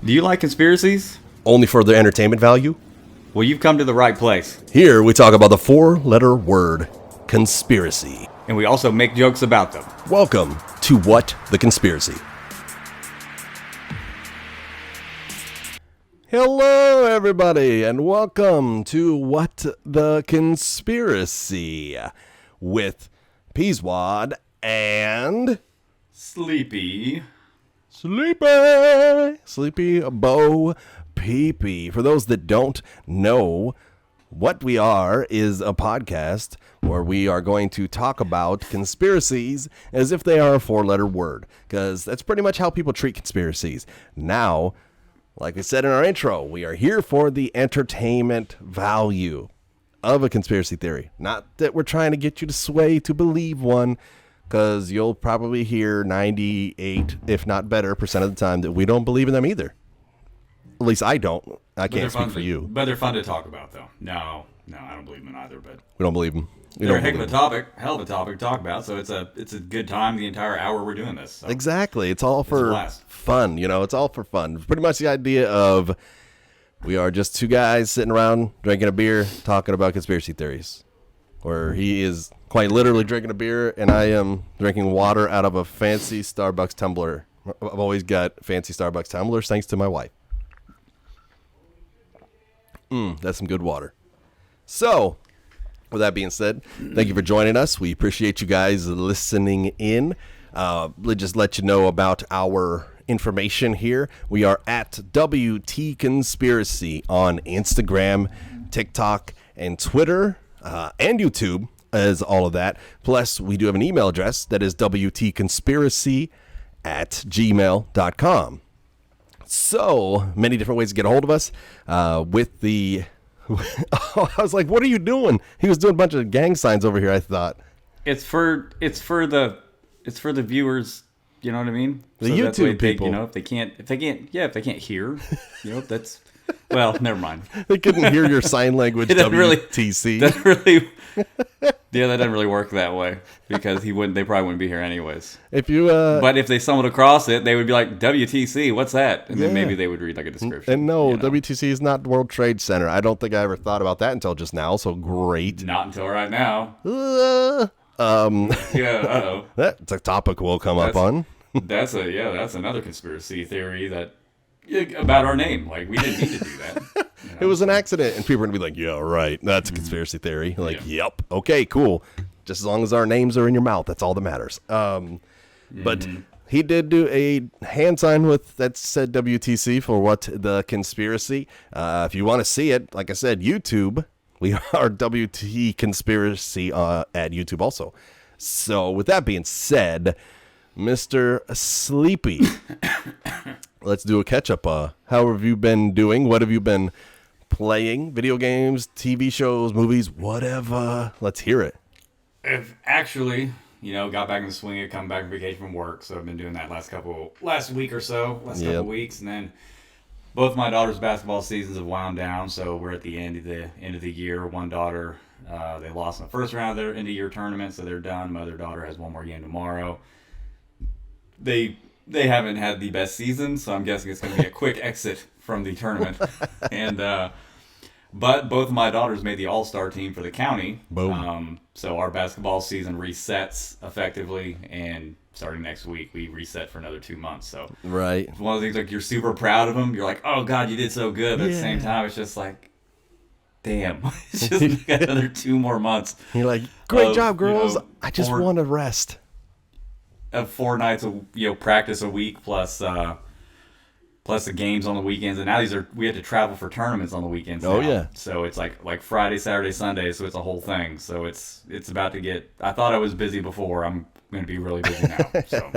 Do you like conspiracies? Only for their entertainment value? Well, you've come to the right place. Here we talk about the four-letter word, conspiracy. And we also make jokes about them. Welcome to What the Conspiracy. Hello, everybody, and welcome to What the Conspiracy with Peaswad and Sleepy. Sleepy Bo Peepee. For those that don't know, what we are is a podcast where we are going to talk about conspiracies as if they are a four-letter word, because that's pretty much how people treat conspiracies. Now, like we said in our intro, we are here for the entertainment value of a conspiracy theory. Not that we're trying to get you to sway to believe one, because you'll probably hear 98, if not better, % of the time that we don't believe in them either. At least I don't. I can't speak for you. But they're fun to talk about, though. No, I don't believe in them either. But we don't believe them. They're a hell of a topic to talk about. So it's a good time the entire hour we're doing this. So. Exactly. It's all for fun. It's all for fun. Pretty much the idea of we are just two guys sitting around drinking a beer talking about conspiracy theories. Where he is quite literally drinking a beer and I am drinking water out of a fancy Starbucks tumbler. I've always got fancy Starbucks tumblers thanks to my wife. That's some good water. So, with that being said, thank you for joining us. We appreciate you guys listening in. Let's just let you know about our information here. We are at WT Conspiracy on Instagram, TikTok, and Twitter, and YouTube as all of that. Plus, we do have an email address that is WTconspiracy@gmail.com. So, many different ways to get a hold of us. I was like, what are you doing? He was doing a bunch of gang signs over here, I thought. It's for the viewers, you know what I mean? The YouTube people. If they can't hear, that's, well, never mind. They couldn't hear your sign language, WTC. That doesn't really work that way because they probably wouldn't be here anyways. If you, but if they stumbled across it, they would be like, WTC, what's that? And then maybe they would read like a description. And no, WTC is not World Trade Center. I don't think I ever thought about that until just now. So great. Not until right now. That's a topic we'll come up on. That's another conspiracy theory about our name. Like, we didn't need to do that. It was an accident, and people are going to be like, yeah, right, that's a conspiracy theory. Like, yep, okay, cool. Just as long as our names are in your mouth, that's all that matters. But he did do a hand sign that said WTC for What the Conspiracy. If you want to see it, like I said, YouTube, we are WT Conspiracy at YouTube also. So with that being said, Mr. Sleepy, let's do a catch-up. How have you been doing? What have you been playing? Video games, TV shows, movies, whatever. Let's hear it. I've actually, got back in the swing of coming back from vacation from work, so I've been doing that last couple weeks, and then both my daughter's basketball seasons have wound down, so we're at the end of the year. One daughter, they lost in the first round of their end-of-year tournament, so they're done. My other daughter has one more game tomorrow. They haven't had the best season, so I'm guessing it's going to be a quick exit from the tournament. And but both of my daughters made the all-star team for the county. Boom. So our basketball season resets effectively, and starting next week, we reset for another 2 months. So right, it's one of the things, like, you're super proud of them. You're like, oh God, you did so good. But at the same time, it's just like, damn, it's just got another 2 more months. You're like, great job, girls. I just want to rest. Of 4 nights of practice a week plus the games on the weekends, and now we have to travel for tournaments on the weekends now. Oh yeah. So it's like Friday, Saturday, Sunday, so it's a whole thing. So it's about to get. I thought I was busy before. I'm going to be really busy now. So,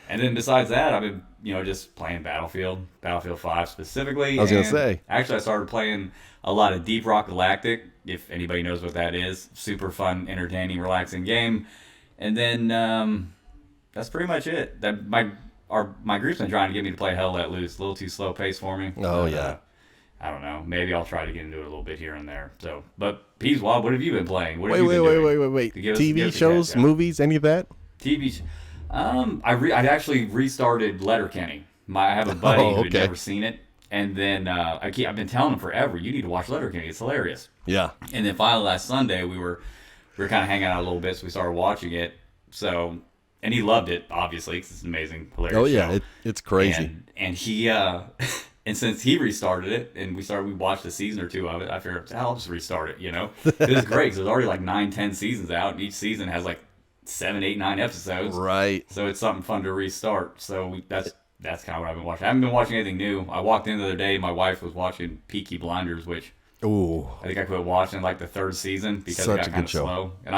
and then besides that, I've been just playing Battlefield 5 specifically. I was going to say. Actually, I started playing a lot of Deep Rock Galactic. If anybody knows what that is, super fun, entertaining, relaxing game. And then that's pretty much it. My group's been trying to get me to play Hell Let Loose. A little too slow pace for me. Oh, yeah. I don't know. Maybe I'll try to get into it a little bit here and there. So, but Peaswad, what have you been playing? Wait. TV shows, movies, any of that? TV. I actually restarted Letterkenny. I have a buddy who had never seen it, And then I've been telling him forever, you need to watch Letterkenny. It's hilarious. Yeah. And then finally last Sunday we were kind of hanging out a little bit, so we started watching it. So, and he loved it, obviously, because it's an amazing, hilarious Oh yeah, show. it's crazy. And he and since he restarted it, and we watched a season or two of it, I figured I'll just restart it. It was great because there's already like 9-10 seasons out, and each season has like 7, 8, 9 episodes. Right. So it's something fun to restart. So that's kind of what I've been watching. I haven't been watching anything new. I walked in the other day, my wife was watching Peaky Blinders, which Ooh. I think I quit watching like the 3rd season because Such it got a kind good of show. slow. And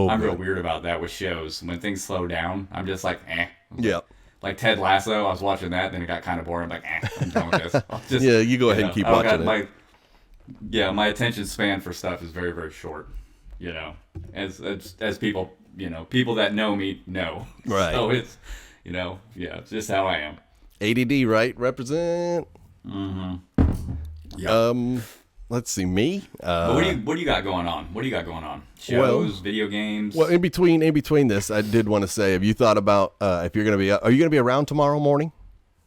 I'm real weird about that with shows. When things slow down, I'm just like, eh. Yeah. Like Ted Lasso, I was watching that, then it got kind of boring. I'm like, I'm done with this. I'll just, Yeah, you go ahead and keep watching it. My attention span for stuff is very, very short. As people, people that know me know. Right. So it's, it's just how I am. ADD, right? Represent. Yep. Let's see, me. But what do you got going on? What do you got going on? Shows, video games. Well, in between this, I did want to say, have you thought about if you're gonna be? Are you gonna be around tomorrow morning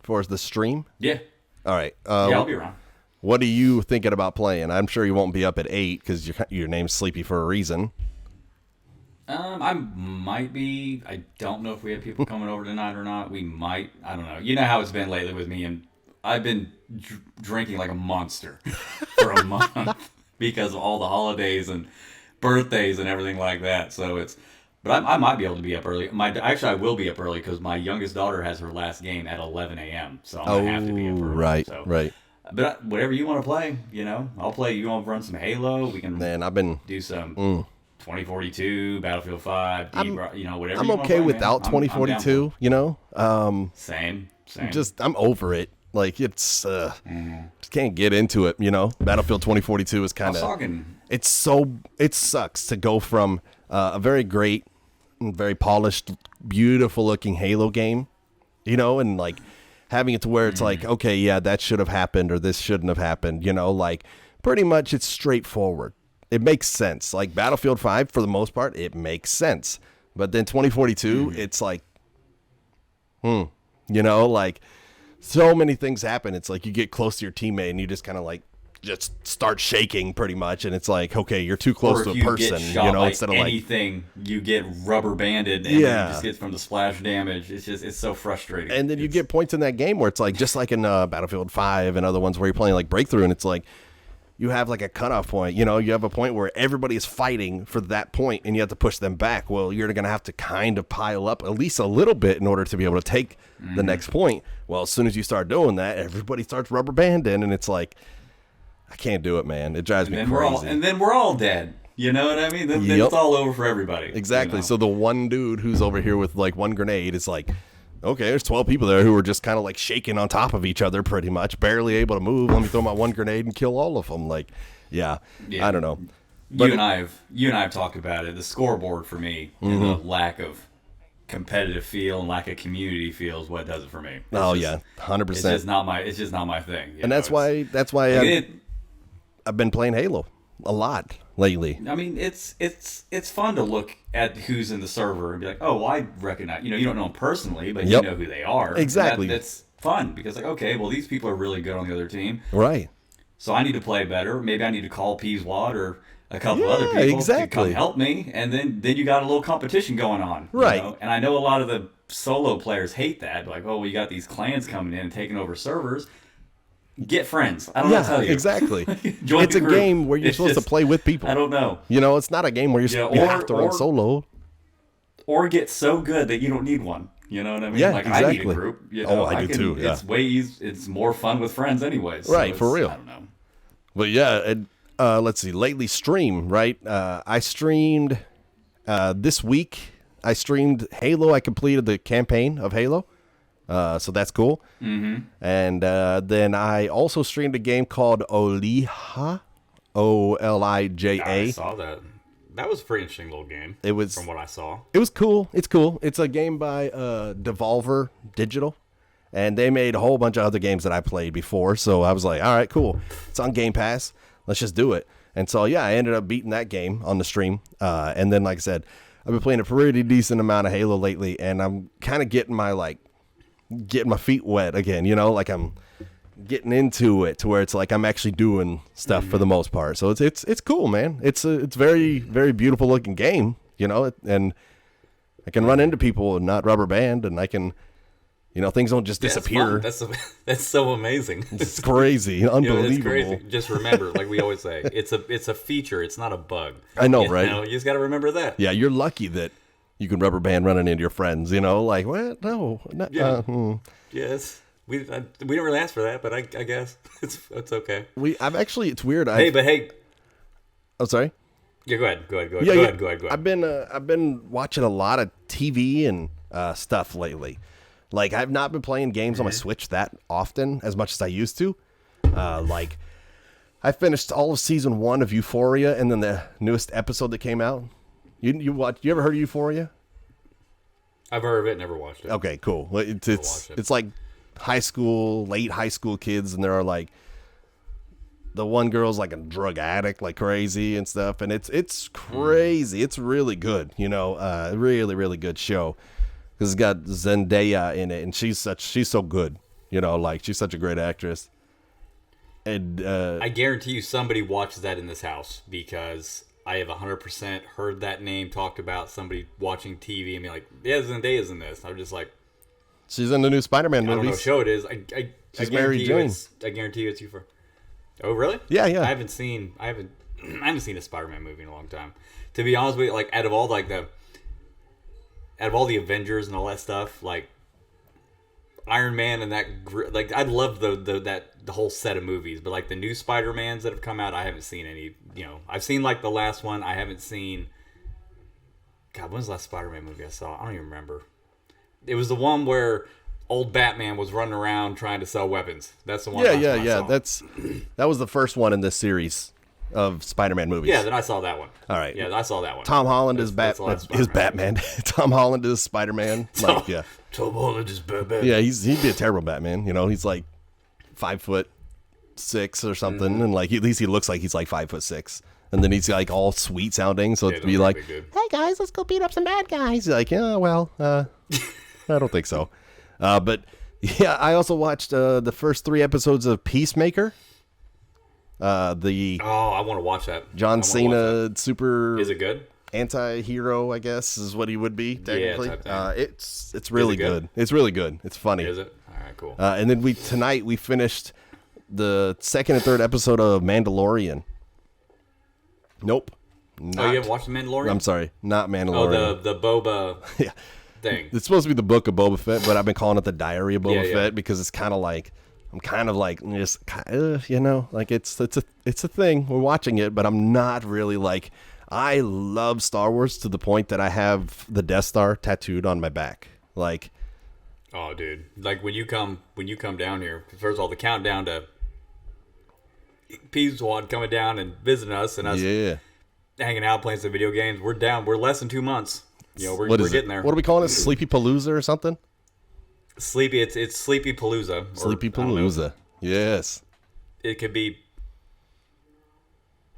for the stream? Yeah. All right. Yeah, I'll be around. What are you thinking about playing? I'm sure you won't be up at 8 because your name's Sleepy for a reason. I might be. I don't know if we have people coming over tonight or not. We might. I don't know. You know how it's been lately with me, and I've been drinking like a monster for a month because of all the holidays and birthdays and everything like that. So but I might be able to be up early. Actually, I will be up early because my youngest daughter has her last game at 11 a.m. So I'm gonna have to be up early. Right, so. right. But whatever you want to play, I'll play. You want to run some Halo? We can. Man, I've been do some 2042, Battlefield 5, whatever. I'm you okay wanna play, without man. 2042. Same. I'm over it. Like it's just can't get into it. Battlefield 2042 is kind of. It sucks to go from a very great, very polished, beautiful looking Halo game, and like having it to where it's like, okay, yeah, that should have happened or this shouldn't have happened. Like pretty much it's straightforward. It makes sense. Like Battlefield 5, for the most part, it makes sense. But then 2042, it's like, like so many things happen. It's like you get close to your teammate and you just kind of like just start shaking pretty much. And it's like, okay, you're too close to a person, instead of anything, you get rubber banded and you just get from the splash damage. It's so frustrating. And then you get points in that game where it's like, just like in Battlefield 5 and other ones where you're playing like Breakthrough and it's like, you have like a cutoff point, you have a point where everybody is fighting for that point and you have to push them back. Well, you're going to have to kind of pile up at least a little bit in order to be able to take the next point. Well, as soon as you start doing that, everybody starts rubber banding and it's like, I can't do it, man. It drives me crazy. And then we're all dead. You know what I mean? Then it's all over for everybody. Exactly. So the one dude who's over here with like one grenade is like, okay, there's 12 people there who are just kind of like shaking on top of each other pretty much, barely able to move. Let me throw my one grenade and kill all of them. Like, yeah. I don't know. But you and I have talked about it. The scoreboard for me and the lack of competitive feel and lack of community feel is what does it for me. It's 100%. It's just not my thing. And that's why I've been playing Halo a lot lately. I mean, it's fun to look at who's in the server and be like, oh, well, I recognize. You don't know them personally, but you know who they are. Exactly. That's fun because like, okay, well, these people are really good on the other team. Right. So I need to play better. Maybe I need to call Peaswad or a couple other people to come help me, and then you got a little competition going on. Right. And I know a lot of the solo players hate that. Like, oh, we got these clans coming in and taking over servers. Get friends. I don't know what to tell you. Exactly. It's a game where you're supposed to play with people. I don't know. It's not a game where you have to run solo. Or get so good that you don't need one. You know what I mean? Yeah, like exactly. I need a group. I do too. Yeah. It's way easy. It's more fun with friends anyways. Right, for real. I don't know. But yeah, let's see. Lately stream, right? I streamed this week. I streamed Halo. I completed the campaign of Halo. So that's cool. Mm-hmm. And then I also streamed a game called Olija, Olija. I saw that. That was a pretty interesting little game. It was, from what I saw. It was cool. It's cool. It's a game by Devolver Digital, and they made a whole bunch of other games that I played before. So I was like, all right, cool. It's on Game Pass. Let's just do it. And so yeah, I ended up beating that game on the stream. And then, like I said, I've been playing a pretty decent amount of Halo lately, and I'm kind of getting my feet wet again. Like I'm getting into it to where it's like I'm actually doing stuff for the most part. So it's cool, man. It's very, very beautiful looking game, and I can run into people and not rubber band, and I can, things don't just disappear. That's so amazing. It's crazy, unbelievable. It's crazy. Just remember, like we always say, it's a feature. It's not a bug. I know, right? You just got to remember that. Yeah, you're lucky that you can rubber band running into your friends. Like what? No, not, yeah. Yes. We didn't really ask for that, but I guess it's okay. It's weird. Hey. Oh, sorry. Yeah, go ahead. Go ahead. I've been watching a lot of TV and stuff lately. Like I've not been playing games on my Switch that often as much as I used to. Like I finished all of season 1 of Euphoria, and then the newest episode that came out. You ever heard of Euphoria? I've heard of it, never watched it. Okay, cool. It's like late high school kids, and there are like the one girl's like a drug addict like crazy and stuff, and it's crazy. It's really good, really, really good show because it's got Zendaya in it, and she's so good, like she's such a great actress. And I guarantee you somebody watches that in this house because I have 100% heard that name talked about, somebody watching TV and be like, yeah, Zendaya's in this. I'm just like, she's in the new Spider-Man movies. I don't know what show it is. I Mary Jane. I guarantee you it's you for. Oh, really? Yeah. I haven't seen a Spider-Man movie in a long time. To be honest with you, like out of all the Avengers and all that stuff, like Iron Man and that, like I love the whole set of movies, but like the new Spider-Mans that have come out, I haven't seen any. I've seen like the last one. I haven't seen. God, when's the last Spider-Man movie I saw? I don't even remember. It was the one where old Batman was running around trying to sell weapons. That's the one. Yeah. That was the first one in this series of Spider-Man movies. Yeah, then I saw that one. All right. Yeah, I saw that one. Tom Holland is Batman. Tom Holland is Spider-Man. Tom Holland is Batman. Yeah, he'd be a terrible Batman. He's like 5'6" or something, and like at least he looks like he's like 5'6", and then he's like all sweet sounding. So it'd be like, "Hey guys, let's go beat up some bad guys." He's like, "Yeah, well, I don't think so." But yeah, I also watched the first 3 episodes of Peacemaker. I want to watch that. John Cena, super. Is it good? Anti-hero, I guess, is what he would be technically. Yeah, it's really good. It's really good. It's funny. Is it? All right, cool. And then tonight we finished the 2nd and 3rd episode of Mandalorian. Nope. You haven't watched The Mandalorian? I'm sorry, not Mandalorian. Oh, the Boba thing. It's supposed to be the Book of Boba Fett, but I've been calling it the Diary of Boba Fett because it's kind of like I'm kind of like just like it's a thing. We're watching it, but I'm not really like. I love Star Wars to the point that I have the Death Star tattooed on my back. Like, oh, dude! Like when you come down here, first of all, the countdown to Peaswad coming down and visiting us, and us hanging out playing some video games. We're down. We're less than 2 months. We're getting there. What are we calling it? Sleepy Palooza or something? Sleepy. It's Sleepy Palooza. Sleepy Palooza. Yes. It could be.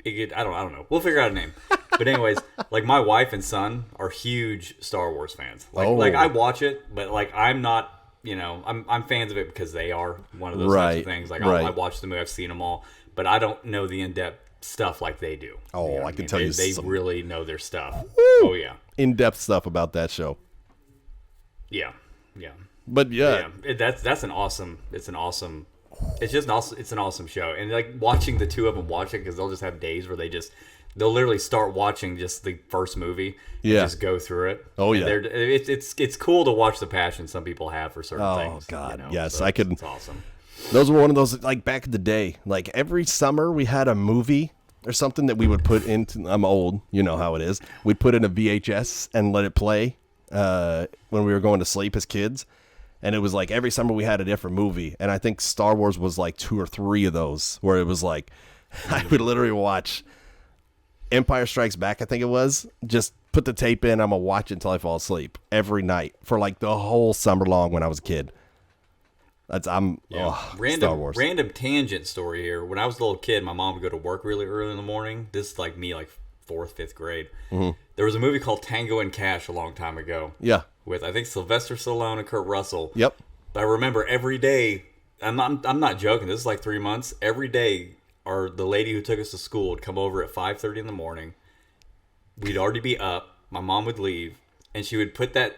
I don't know. We'll figure out a name. But anyways, like my wife and son are huge Star Wars fans. Like I watch it, but like I'm not. I'm fans of it because they are one of those types of things. Like I watch the movie, I've seen them all, but I don't know the in-depth stuff like they do. Oh, I can tell you, they really know their stuff. Woo! Oh yeah, in-depth stuff about that show. Yeah. But that's an awesome. It's an awesome. It's just it's an awesome show, and like watching the two of them watch it because they'll just have days where they'll literally start watching just the first movie and just go through it. Oh yeah, it's cool to watch the passion some people have for certain things. Oh god, yes, so I could. It's awesome. Those were one of those like back in the day. Like every summer we had a movie or something that we would put into. I'm old, you know how it is. We'd put in a VHS and let it play when we were going to sleep as kids. And it was like every summer we had a different movie. And I think Star Wars was like 2 or 3 of those where it was like I would literally watch Empire Strikes Back, I think it was. Just put the tape in. I'm going to watch it until I fall asleep every night for like the whole summer long when I was a kid. Star Wars. Random tangent story here. When I was a little kid, my mom would go to work really early in the morning. This is like me, like 4th, 5th grade. Mm-hmm. There was a movie called Tango and Cash a long time ago. Yeah. With, I think, Sylvester Stallone and Kurt Russell. Yep. But I remember every day I'm not joking. This is like 3 months. Every day, the lady who took us to school would come over at 5:30 in the morning. We'd already be up. My mom would leave, and she would put that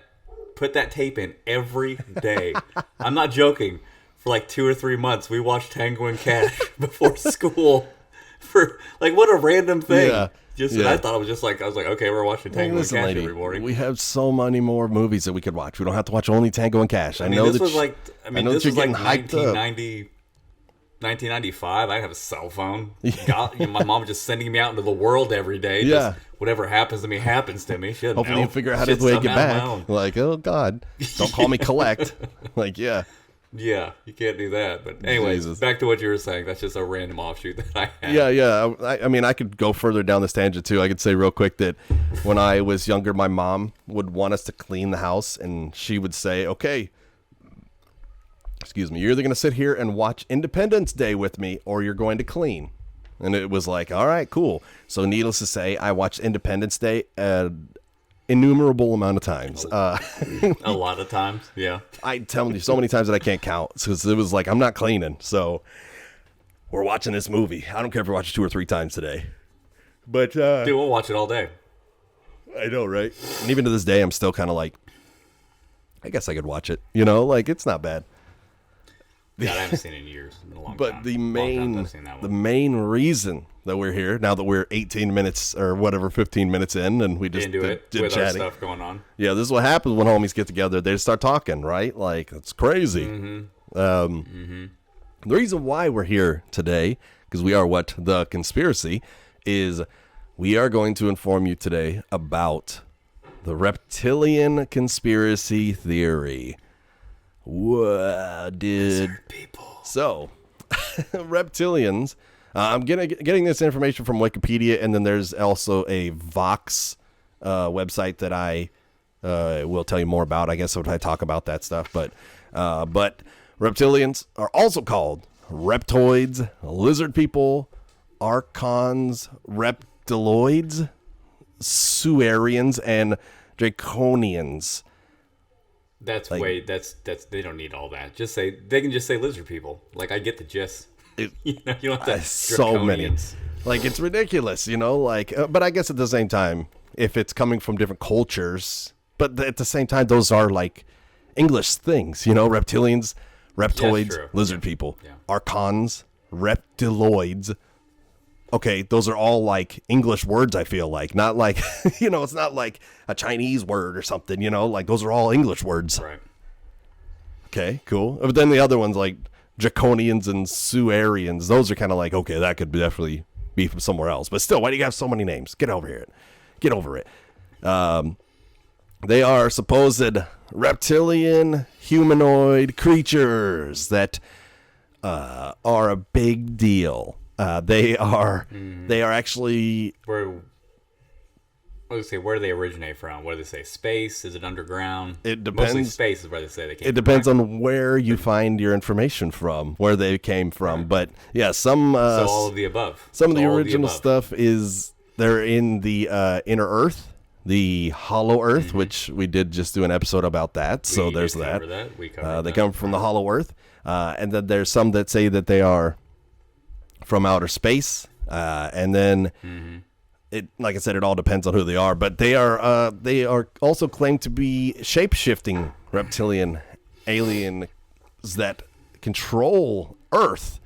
tape in every day. I'm not joking. For like 2 or 3 months, we watched Tango and Cash before school. For like, what a random thing. Yeah. And I thought it was just like, I was like, okay, we're watching Tango and Cash every morning. We have so many more movies that we could watch. We don't have to watch only Tango and Cash. I know this that was like, this was like 1990. 1995. I didn't have a cell phone. God, my mom was just sending me out into the world every day. Just whatever happens to me happens to me. She hopefully you'll figure out how to get back. Like, oh God, don't call me collect. Like, yeah. Yeah, you can't do that. But anyways, back to what you were saying. That's just a random offshoot that I had. Yeah. I mean, I could go further down this tangent too. I could say real quick that when I was younger, my mom would want us to clean the house, and she would say, okay, excuse me, you're either going to sit here and watch Independence Day with me, or you're going to clean. And it was like, all right, cool. So needless to say, I watched Independence Day innumerable amount of times. A lot of times, yeah. I tell you so many times that I can't count, because it was like, I'm not cleaning, so we're watching this movie. I don't care if we watch it 2 or 3 times today. But dude, we'll watch it all day. I know, right? And even to this day, I'm still kind of like, I guess I could watch it. You know, like, it's not bad. God, I haven't seen it in years. It's been a long but time. the main reason that we're here, now that we're 18 minutes or whatever, 15 minutes in, and we just did with chatting. Our stuff going on. Yeah, this is what happens when homies get together. They just start talking, right? Like, it's crazy. The reason why we're here today, because we are what the conspiracy, is we are going to inform you today about the reptilian conspiracy theory. What did people? So, reptilians. I'm getting this information from Wikipedia, and then there's also a Vox website that I will tell you more about, I guess, when I talk about that stuff. But reptilians are also called reptoids, lizard people, archons, reptiloids, Suarians, and draconians. That's they don't need all that. They can just say lizard people. Like, I get the gist. You don't have to so many. Like, it's ridiculous, like, but I guess at the same time, if it's coming from different cultures, but at the same time, those are like English things, reptilians, reptoids, lizard people, archons, reptiloids. Okay, those are all like English words, I feel like. Not like, it's not like a Chinese word or something, like those are all English words. Right. Okay, cool. But then the other ones like draconians and Suarians, those are kind of like, okay, that could definitely be from somewhere else. But still, why do you have so many names? Get over it. They are supposed reptilian humanoid creatures that are a big deal. They are actually. Where do they originate from? What do they say? Space? Is it underground? It depends. Mostly space is where they say they came. It depends on where you find your information from, where they came from. Right. But yeah, so all of the above. Some of the original stuff is they're in the inner Earth, the hollow Earth, which we did just do an episode about that. So there's that. They come from the hollow Earth, and then there's some that say that they are from outer space, and then it, like I said, it all depends on who they are. But they are also claimed to be shape-shifting reptilian aliens that control Earth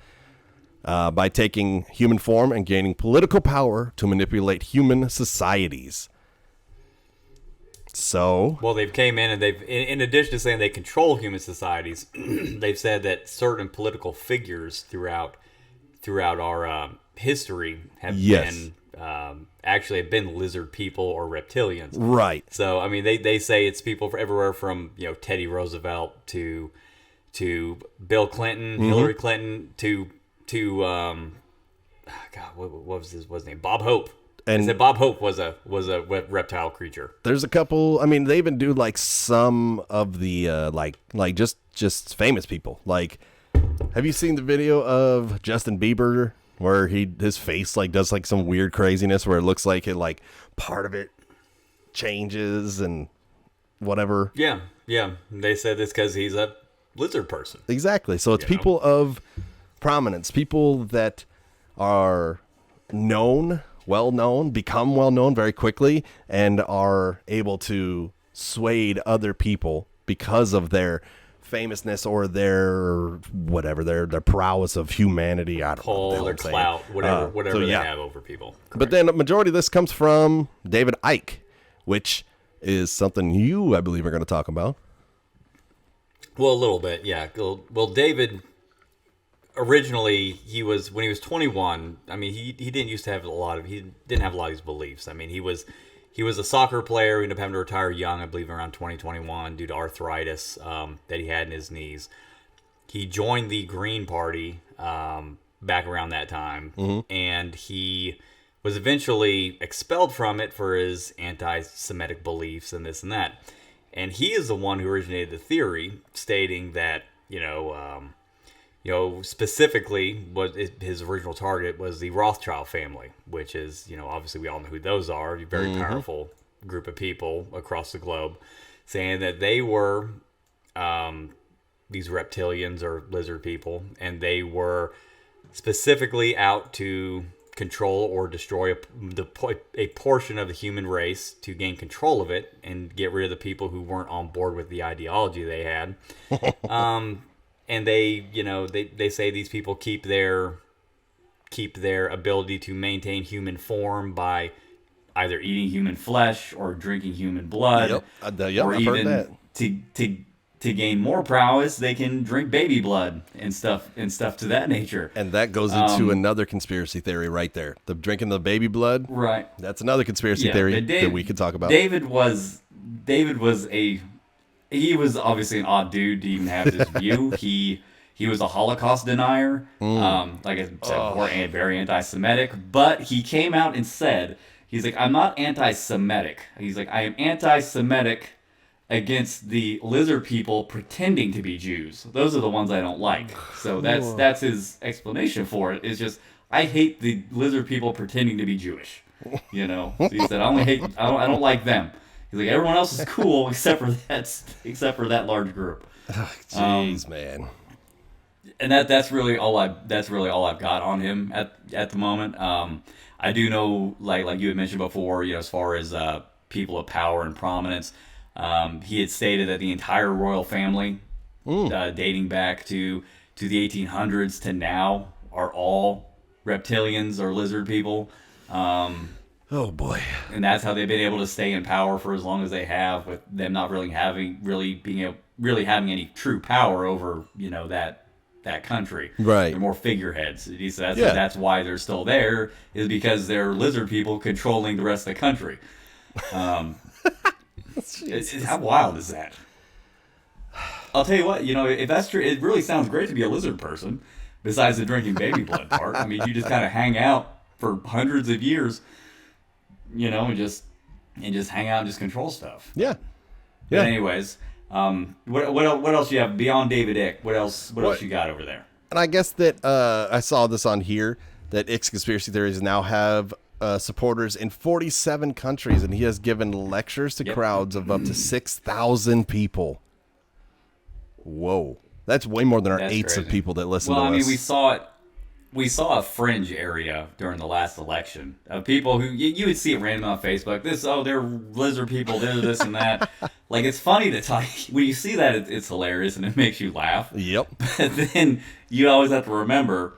by taking human form and gaining political power to manipulate human societies. So, well, they've came in and they've, in addition to saying they control human societies, they've said that certain political figures throughout our history have been lizard people or reptilians. Right. So, I mean, they say it's people everywhere from, Teddy Roosevelt to Bill Clinton, Hillary Clinton, to what was his name? Bob Hope. And said Bob Hope was a reptile creature. There's a couple. I mean, they even do like some of the like just famous people. Like, have you seen the video of Justin Bieber where his face like does like some weird craziness where it looks like it like part of it changes and whatever? Yeah. They said it's because he's a lizard person. Exactly. So it's people of prominence, people that are known, well-known, become well-known very quickly, and are able to sway other people because of their famousness or their whatever, their prowess of humanity. I don't know. Their clout, whatever they have over people. Correct. But then a majority of this comes from David Icke, which is something you, I believe, are going to talk about. Well, a little bit, yeah. Well, David, originally, when he was 21, I mean, he didn't used to have he didn't have a lot of these beliefs. I mean, he was a soccer player who ended up having to retire young, I believe around 2021, due to arthritis that he had in his knees. He joined the Green Party back around that time, and he was eventually expelled from it for his anti-Semitic beliefs and this and that. And he is the one who originated the theory, stating that, specifically what his original target was the Rothschild family, which is, obviously we all know who those are, a very powerful group of people across the globe, saying that they were these reptilians or lizard people, and they were specifically out to control or destroy a portion of the human race to gain control of it and get rid of the people who weren't on board with the ideology they had. And they say these people keep their ability to maintain human form by either eating human flesh or drinking human blood. Or I've even heard that. To gain more prowess, they can drink baby blood and stuff to that nature. And that goes into another conspiracy theory right there. The drinking the baby blood. Right. That's another conspiracy theory that we could talk about. David was obviously an odd dude to even have this view. He was a Holocaust denier. Like I said before, and very anti-Semitic. But he came out and said, he's like, I'm not anti-Semitic. He's like, I am anti-Semitic against the lizard people pretending to be Jews. Those are the ones I don't like. So that's his explanation for it. Is just, I hate the lizard people pretending to be Jewish. So he said, I don't like them. He's like, everyone else is cool except for that large group. Jeez, man. And that's really all I've got on him at the moment. I do know, like you had mentioned before, as far as people of power and prominence, he had stated that the entire royal family, dating back to the 1800s to now, are all reptilians or lizard people. Oh boy! And that's how they've been able to stay in power for as long as they have, with them not really having any true power over that country. Right. They're more figureheads. He says that's why they're still there, is because they're lizard people controlling the rest of the country. How wild is that? I'll tell you what, if that's true, it really sounds great to be a lizard person, besides the drinking baby blood part. I mean, you just kind of hang out for hundreds of years, and just hang out and just control stuff. Yeah. But anyways, what else do you have beyond David Icke? What else you got over there? And I guess that I saw this on here, that Icke's conspiracy theories now have supporters in 47 countries, and he has given lectures to crowds of up to 6,000 people. Whoa. That's way more than our eighths of people that listen to us. Well, I mean, we saw a fringe area during the last election of people who you would see it randomly on Facebook. They're lizard people, they're this and that. Like, it's funny to talk. When you see that, it's hilarious and it makes you laugh. Yep. But then you always have to remember,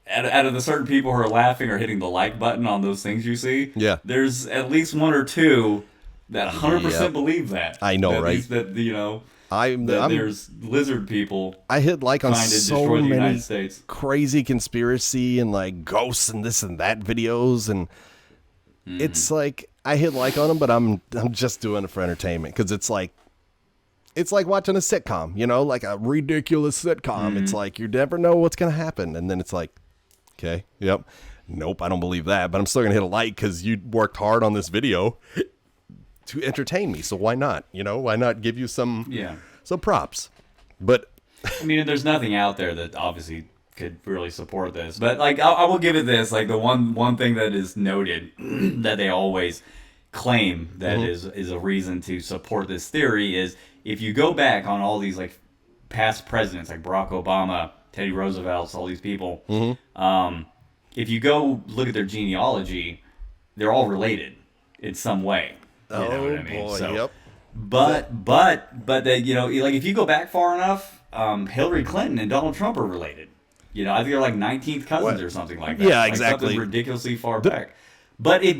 out of the certain people who are laughing or hitting the like button on those things you see, there's at least one or two that 100% believe that. I know, right? There's lizard people. I hit like on so many States. Crazy conspiracy and like ghosts and this and that videos, and it's like I hit like on them, but I'm just doing it for entertainment, because it's like watching a sitcom, like a ridiculous sitcom. It's like you never know what's gonna happen, and then it's like, okay, yep, nope, I don't believe that, but I'm still gonna hit a like because you worked hard on this video to entertain me, so why not? Why not give you some props? But I mean, there's nothing out there that obviously could really support this. But like, I will give it this. Like, the one thing that is noted that they always claim that is a reason to support this theory is, if you go back on all these like past presidents like Barack Obama, Teddy Roosevelt, all these people. If you go look at their genealogy, they're all related in some way. You know what I mean? Boy, So, yep. but they, you know, like if you go back far enough, Hillary Clinton and Donald Trump are related. You know, I think they're like 19th cousins or something like that. Yeah, like exactly. Something ridiculously far back. But it's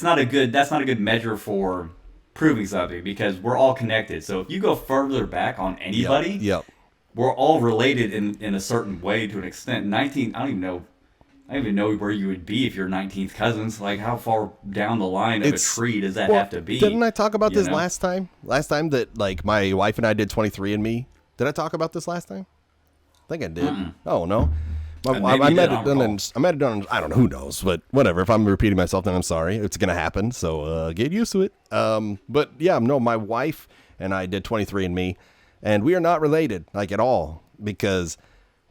not a good. That's not a good measure for proving something because we're all connected. So if you go further back on anybody, Yep. we're all related in a certain way to an extent. 19. I don't even know where you would be if you're 19th cousins. Like, how far down the line of a tree does that have to be? Didn't I talk about this know? last time? Last time that, like, my wife and I did 23andMe. Did I talk about this last time? I think I did. Oh, no. I might have done it, I don't know, who knows, but whatever. If I'm repeating myself, then I'm sorry. It's going to happen, so get used to it. But, yeah, no, my wife and I did 23andMe, and we are not related, like, at all, because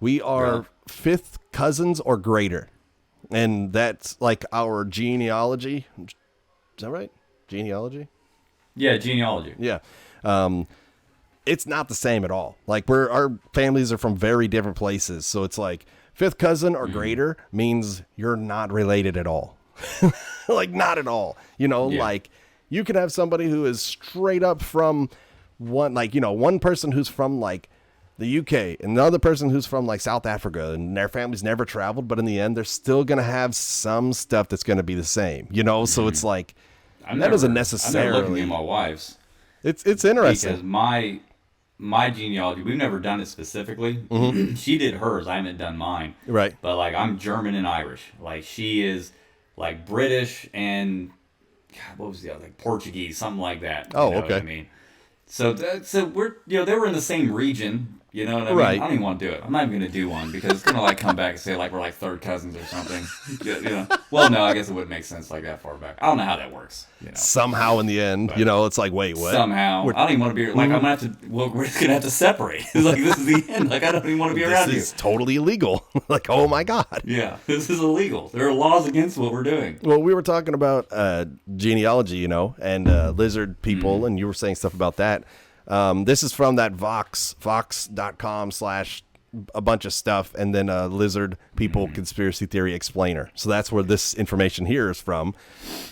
we are fifth cousins or greater. And that's like our genealogy. Is that right? Genealogy? Yeah, genealogy. Yeah. It's not the same at all. Like our families are from very different places. So it's like fifth cousin or greater means you're not related at all. Like not at all. You know, like you could have somebody who is straight up from one person who's from like the UK and the other person who's from like South Africa and their family's never traveled, but in the end, they're still going to have some stuff that's going to be the same, you know? So it's like, doesn't necessarily. I'm never looking at my wife's. It's interesting. Because my genealogy, we've never done it specifically. She did hers. I haven't done mine. Right. But like, I'm German and Irish. Like she is like British and what was the other, like Portuguese, something like that. Oh, you know okay. What I mean? So we're, you know, they were in the same region. You know what I mean? Right. I don't even want to do it. I'm not even going to do one because it's going to like come back and say like we're like third cousins or something. You know? Well, no, I guess it wouldn't make sense like that far back. I don't know how that works. You know? Somehow in the end, you know, it's like, wait, what? Somehow. I don't even want to be like, I'm going to have to, well, we're just going to have to separate. It's like, this is the end. Like, I don't even want to be around you. This is totally illegal. Like, oh my God. Yeah, this is illegal. There are laws against what we're doing. Well, we were talking about genealogy, you know, and lizard people, and you were saying stuff about that. This is from that vox.com/ a bunch of stuff, and then lizard people conspiracy theory explainer. So that's where this information here is from.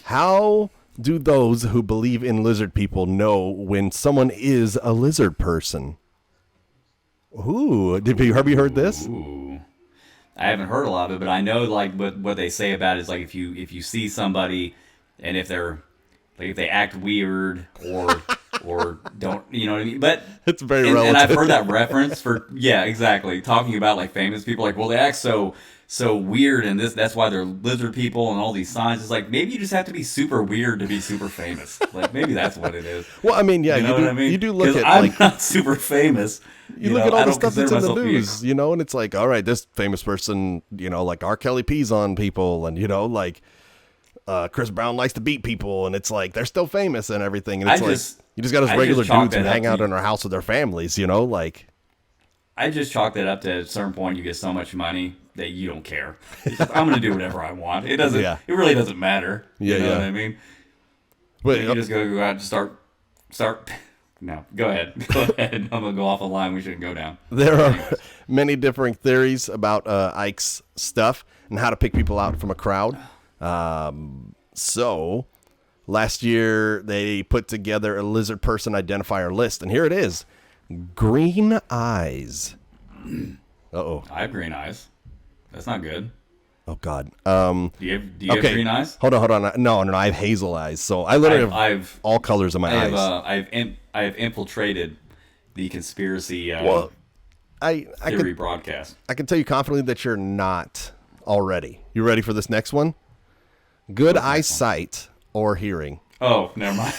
How do those who believe in lizard people know when someone is a lizard person? Ooh, have you heard this? Ooh. I haven't heard a lot of it, but I know like what they say about it is like if you see somebody and if they're like if they act weird or don't, you know what I mean? But it's very relative. And I've heard that reference for exactly talking about like famous people, like, well, they act so weird, and that's why they're lizard people, and all these signs. It's like maybe you just have to be super weird to be super famous. Like maybe that's what it is. Well, I mean, yeah, you know what I mean? You do look at I'm like not super famous. You look at all the stuff that's in the news, you know, and it's like, all right, this famous person, you know, like R. Kelly pees on people, and you know, like. Chris Brown likes to beat people, and it's like they're still famous and everything. And it's you just got us regular dudes who hang out in our house with their families, you know, like. I just chalk that up to a certain point. You get so much money that you don't care. Just, I'm going to do whatever I want. It doesn't. It really doesn't matter. You know what I mean? But you just go out and start. No, go ahead. Go ahead. I'm going to go off a line we shouldn't go down. There are many different theories about Icke's stuff and how to pick people out from a crowd. So last year they put together a lizard person identifier list, and here it is. Green eyes. Uh-oh. I have green eyes. That's not good. Oh God. Do you have green eyes? Hold on. No, I have hazel eyes. So I literally have all colors of my eyes. I have infiltrated the conspiracy theory broadcast. I can tell you confidently that you're not already. You ready for this next one? Good eyesight or hearing. Oh, never mind.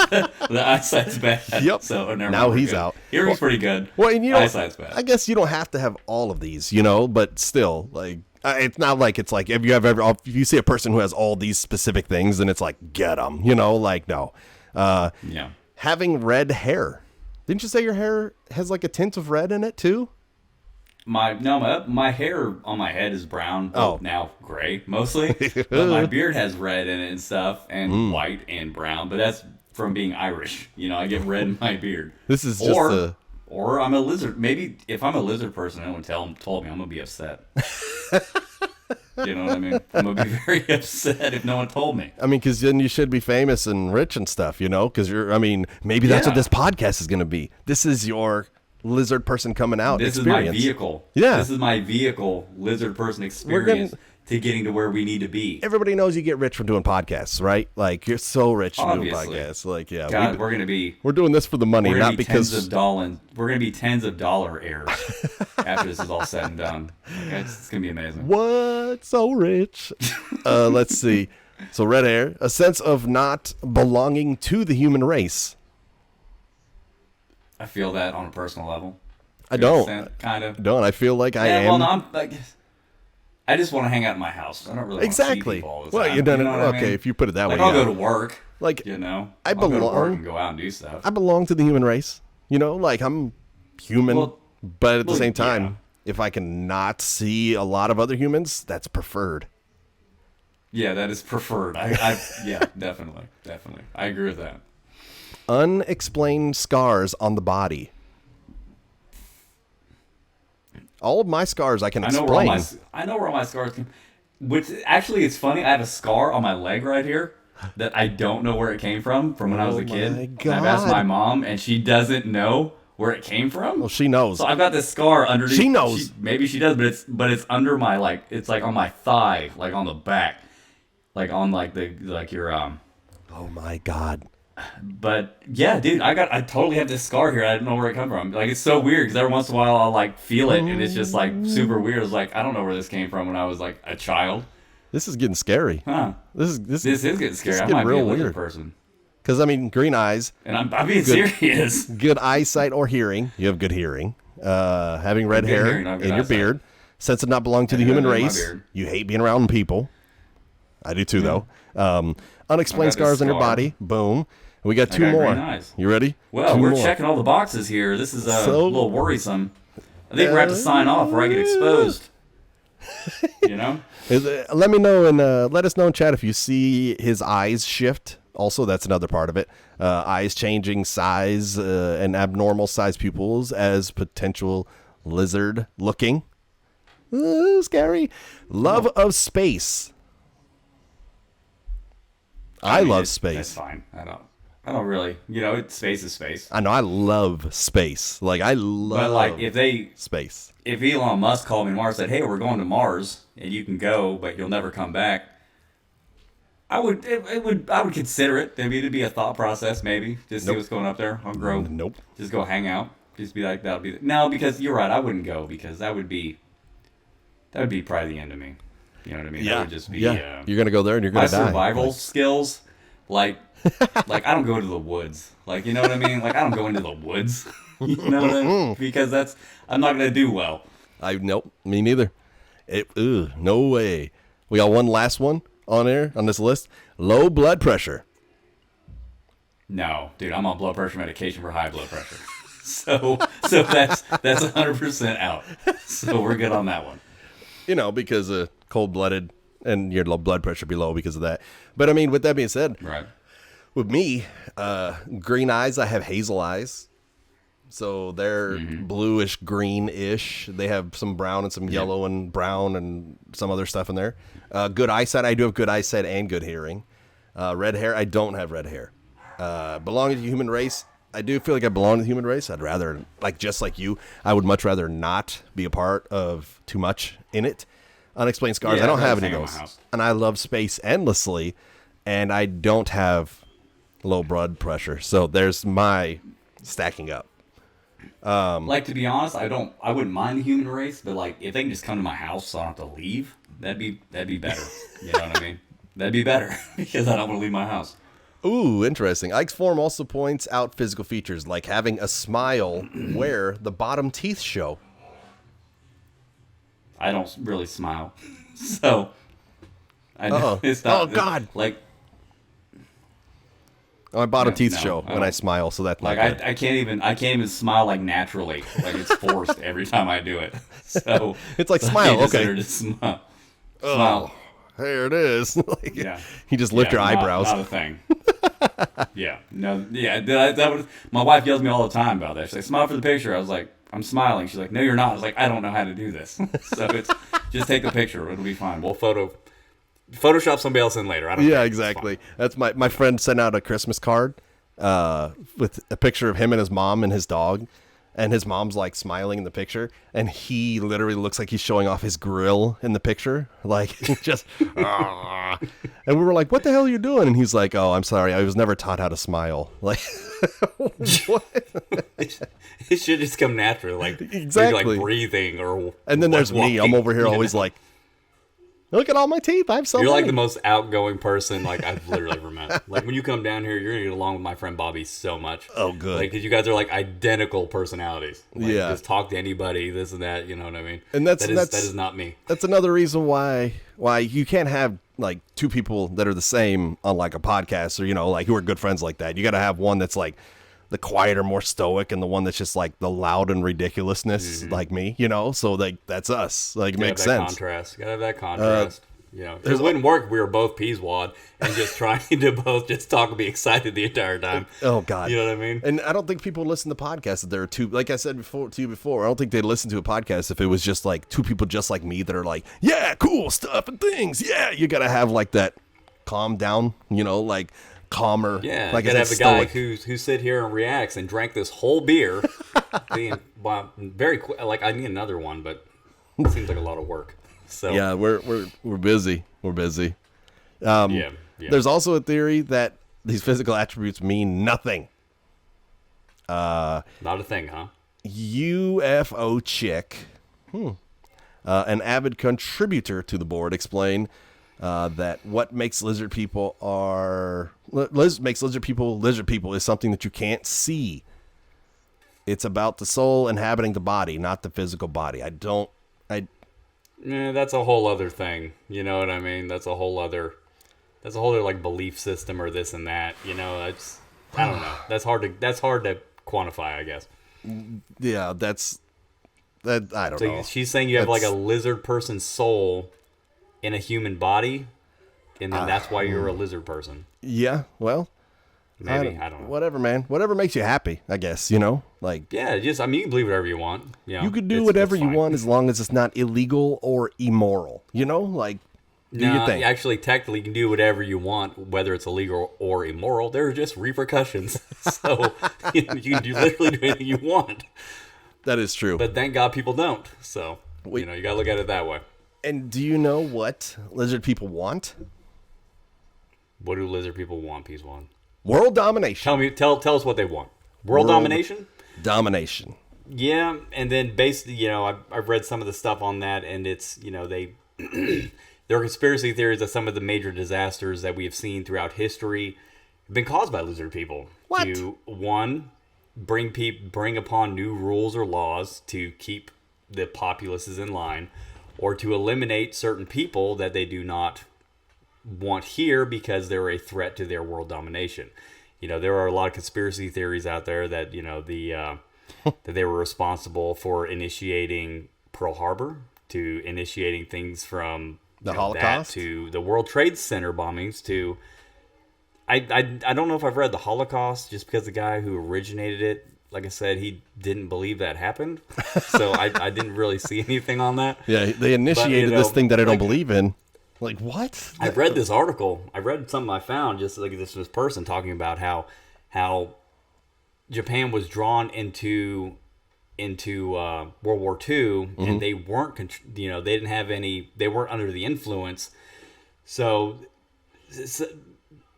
The eyesight's bad. Yep. So never mind. Now he's out. Hearing's pretty good. Well, and you know, eyesight's bad. I guess you don't have to have all of these, you know, but still, like, it's not like it's like if you see a person who has all these specific things, then it's like get them, you know, like no. Having red hair. Didn't you say your hair has like a tint of red in it too? My hair on my head is brown. Oh, now gray mostly. But my beard has red in it and stuff, and white and brown. But from being Irish. You know, I get red in my beard. This is just or I'm a lizard. Maybe if I'm a lizard person, no one told me, I'm gonna be upset. You know what I mean? I'm gonna be very upset if no one told me. I mean, because then you should be famous and rich and stuff, you know? Because maybe that's what this podcast is gonna be. This is your lizard person coming out This experience. is my vehicle. Yeah. This is my vehicle, lizard person experience to getting to where we need to be. Everybody knows you get rich from doing podcasts, right? Like, you're so rich from doing Obviously. podcasts. Like, yeah. God, we're doing this for the money, not because... We're going to be tens of dollar heirs after this is all said and done. Okay? It's going to be amazing. What? So rich. Let's see. So, red hair. A sense of not belonging to the human race. I feel that on a personal level. I don't. Kind of. Don't. I feel like I am. Well, no, I just want to hang out in my house. I don't really want to see people all the time. Well, you know what I mean? if you put it that way. I'll go to work. Like, you know, I'll go to work and go out and do stuff. I belong to the human race. You know, like, I'm human, but at the same time, if I can not see a lot of other humans, that's preferred. Yeah, that is preferred. Yeah, definitely. I agree with that. Unexplained scars on the body. All of my scars I can explain. I know where all my scars came. Which actually, it's funny. I have a scar on my leg right here that I don't know where it came from when I was a kid. My God. And I've asked my mom, and she doesn't know where it came from. Well, she knows. So I've got this scar underneath. She knows. Maybe she does, but it's under my it's like on my thigh, like on the back, like on your Oh my God. But yeah, dude, I totally have this scar here. I don't know where it come from. Like, it's so weird because every once in a while I'll like feel it, and it's just like super weird. It's like I don't know where this came from when I was like a child. This is getting scary. Huh? This is getting scary. I getting might real be a lizard weird. person. Because I mean, green eyes. And I'm being serious. Good eyesight or hearing. You have good hearing. Having red hair hearing, in good your eyesight. beard. Sense of not belonging to the human red hair in my race. beard. You hate being around people. I do too, though. Unexplained I got this scars on your scar. body. Boom. We got two got more. green eyes. You ready? Well, Two we're more. checking all the boxes here. This is a So- little worrisome. I think we're going to have to sign off or I get exposed. You know? Let me know and let us know in chat if you see his eyes shift. Also, that's another part of it. Eyes changing size and abnormal size pupils as potential lizard looking. Ooh, scary. Love of space. I love space. That's fine. I don't really, space is space. I know. I love space. Like, I love But like space. if Elon Musk called me tomorrow and said, "Hey, we're going to Mars and you can go, but you'll never come back," I would consider it. Maybe it'd be a thought process. Maybe just see what's going up there on Grove. Nope. Just go hang out. Just be like no, because you're right. I wouldn't go because that would be probably the end of me. You know what I mean? Yeah. That would just be You're going to go there and you're my going to die. survival skills. Like I don't go to the woods. Like, you know what I mean? Like, I don't go into the woods. You know what I mean? Because I'm not gonna do well. Nope, me neither. No way. We got one last one on this list. Low blood pressure. No, dude, I'm on blood pressure medication for high blood pressure. So that's 100% out. So we're good on that one. Because cold-blooded and your blood pressure be low because of that. But I mean, with that being said, Right. with me, green eyes, I have hazel eyes. So they're bluish, greenish. They have some brown and some yellow and brown and some other stuff in there. Good eyesight. I do have good eyesight and good hearing. Red hair. I don't have red hair. Belonging to the human race. I do feel like I belong to the human race. I'd rather, just like you, I would much rather not be a part of too much in it. Unexplained scars. Yeah, I don't I'd have rather any of stay in my those. house. And I love space endlessly. And I don't have low blood pressure. So there's my stacking up. Like, to be honest, I wouldn't mind the human race, but like if they can just come to my house so I don't have to leave, that'd be better. You know what I mean? That'd be better because I don't want to leave my house. Ooh, interesting. Ike's form also points out physical features like having a smile where the bottom teeth show. I don't really smile, so I know it's not. Oh, God. Like My bottom teeth no, show I when I don't. smile, so that's not Like good. I can't even smile like naturally. Like it's forced every time I do it. So It's like smile, I okay. consider it a smile. Smile. There it is. Yeah. You just lift your not- eyebrows. Not a thing. Yeah. No. Yeah. That was, my wife yells at me all the time about that. She's like, "Smile for the picture." I was like, "I'm smiling." She's like, "No, you're not." I was like, "I don't know how to do this." So it's just take the picture. It'll be fine. We'll Photoshop somebody else in later. I don't Yeah, care. exactly. That's my friend sent out a Christmas card with a picture of him and his mom and his dog. And his mom's like smiling in the picture, and he literally looks like he's showing off his grill in the picture, like just. "Ah." And we were like, "What the hell are you doing?" And he's like, "Oh, I'm sorry, I was never taught how to smile." Like, what? It should just come naturally, like Exactly. maybe like breathing or. And then there's me. I'm walking, over here always like, "Look at all my teeth. I have so You're like many." the most outgoing person like I've literally ever met. Like when you come down here, you're gonna get along with my friend Bobby so much. Oh, good. Like because you guys are like identical personalities. Like, Yeah. Just talk to anybody, this and that. You know what I mean? And that is not me. That's another reason why you can't have like two people that are the same on like a podcast, or like who are good friends like that. You got to have one that's like the quieter, more stoic, and the one that's just like the loud and ridiculousness, like me. So like that's us. Like it makes sense. Gotta have that contrast. It wouldn't work if we were both Peaswad and just trying to both just talk and be excited the entire time. Oh God, you know what I mean? And I don't think people listen to podcasts that there are two. Like I said to you before, I don't think they'd listen to a podcast if it was just like two people just like me that are like, yeah, cool stuff and things. Yeah, you gotta have like that calm down. Like calmer. Yeah, like you gotta have a guy who sit here and reacts and drank this whole beer, being very quick. Like I need another one, but it seems like a lot of work. So yeah, we're busy. We're busy. Yeah. There's also a theory that these physical attributes mean nothing. Not a thing, huh? UFO chick, an avid contributor to the board, explained that what makes lizard people lizard people is something that you can't see. It's about the soul inhabiting the body, not the physical body. That's a whole other thing. You know what I mean? That's a whole other like belief system or this and that. I don't know. That's hard to quantify, I guess. Yeah, I don't know. She's saying you have like a lizard person's soul in a human body, and then that's why you're a lizard person. Yeah, well, maybe I don't know. Whatever, man. Whatever makes you happy, I guess. Like yeah, you can believe whatever you want. You could do whatever you want as long as it's not illegal or immoral. Like do your thing. Actually, technically, you can do whatever you want, whether it's illegal or immoral. There are just repercussions, so you can literally do anything you want. That is true. But thank God people don't. So you gotta look at it that way. And do you know what lizard people want? What do lizard people want, Peaswad? World domination. Tell us what they want. World domination? Domination. Yeah, and then basically, I've read some of the stuff on that, and it's, they there are conspiracy theories that some of the major disasters that we have seen throughout history have been caused by lizard people. What? To one, bring upon new rules or laws to keep the populaces in line, or to eliminate certain people that they do not want here because they're a threat to their world domination. There are a lot of conspiracy theories out there that that they were responsible for initiating Pearl Harbor, to initiating things from the Holocaust to the World Trade Center bombings to I don't know if I've read the Holocaust, just because the guy who originated it, like I said, he didn't believe that happened. So I didn't really see anything on that. Yeah, they initiated this thing that I don't believe in. Like, what? I read this article. I read something I found, just like this person talking about how Japan was drawn into World War II, and they weren't, they didn't have any, they weren't under the influence. So